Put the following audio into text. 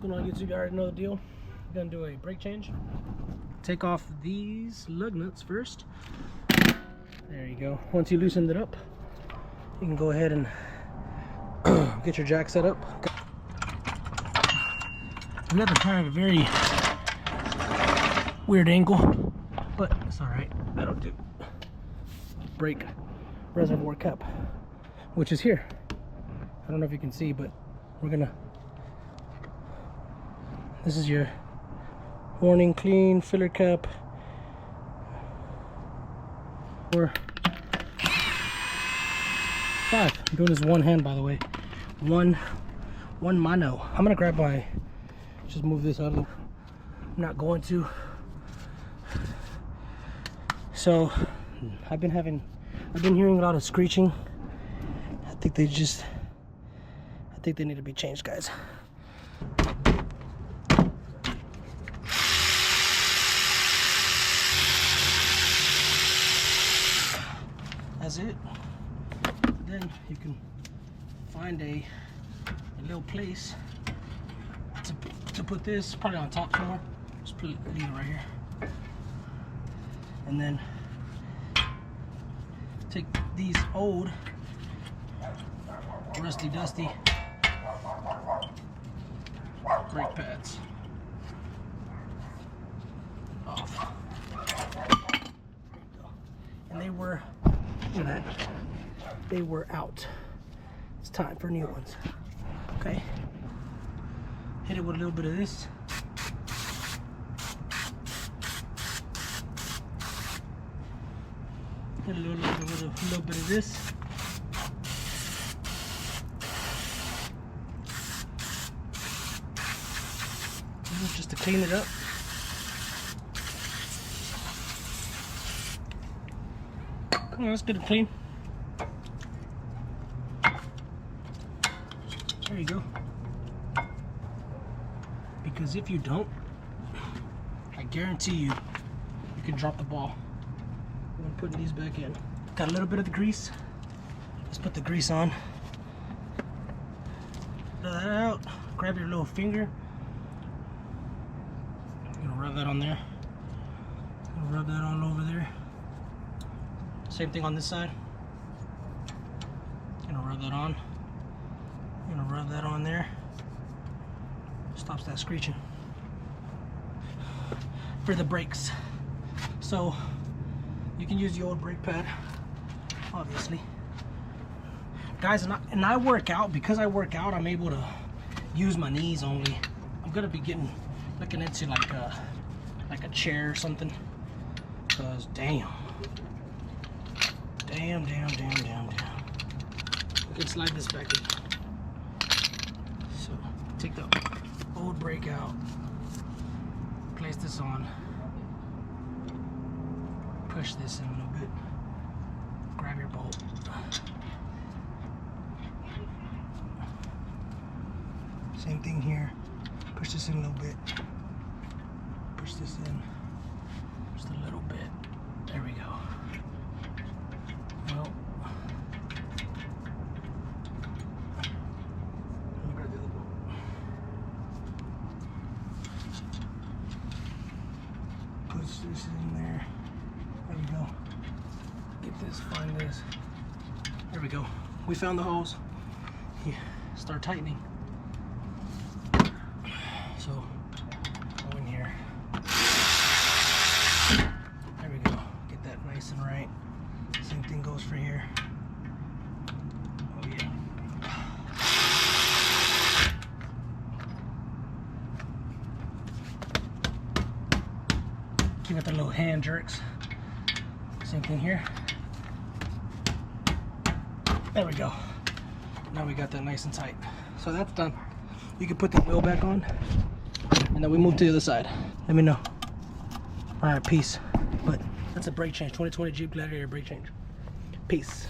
going on YouTube? You already know the deal. I'm gonna do a brake change. Take off these lug nuts first. There you go. Once you loosened it up, you can go ahead and get your jack set up. Another kind of a very weird angle, but it's all right. That'll do. Brake reservoir cap, which is here. I don't know if you can see, but we're gonna. This is your warning clean filler cap. Or 5. I'm doing this one hand, by the way. One mano. I'm gonna grab my. Just move this out of the. I'm not going to. So I've been hearing a lot of screeching. I think they need to be changed, guys. That's it. Then you can find a little place to put this, probably on top somewhere. Just leave it right here. And then take these old rusty dusty brake pads off. And they were, look at that, they were out. It's time for new ones. Okay, hit it with a little bit of this. Hit a little bit of this. Just to clean it up. Come on, let's get it clean. There you go. Because if you don't, I guarantee you can drop the ball. I'm putting these back in. Got a little bit of the grease. Let's put the grease on. Let that out. Grab your little finger. You're gonna rub that on there. Gonna rub that all over there. Same thing on this side. Gonna rub that on. Gonna rub that on there. Stops that screeching. For the brakes. So you can use the old brake pad, obviously. Guys, and I work out. Because I work out, I'm able to use my knees only. I'm gonna be looking into like a chair or something. Cause damn. We can slide this back in. So take the old brake out, place this on. Push this in a little bit. Grab your bolt. Same thing here. Push this in a little bit. Push this in just a little bit. There we go. Well, let me grab the other bolt. Push this in there. There we go. Get this, find this. There we go. We found the hose. Yeah, start tightening. So, go in here. There we go. Get that nice and right. Same thing goes for here. Oh yeah. Give it the little hand jerks. Same thing here. There we go. Now we got that nice and tight. So that's done. You can put the wheel back on, and then we move to the other side. Let me know. All right, peace. But that's a brake change. 2020 Jeep Gladiator brake change. Peace.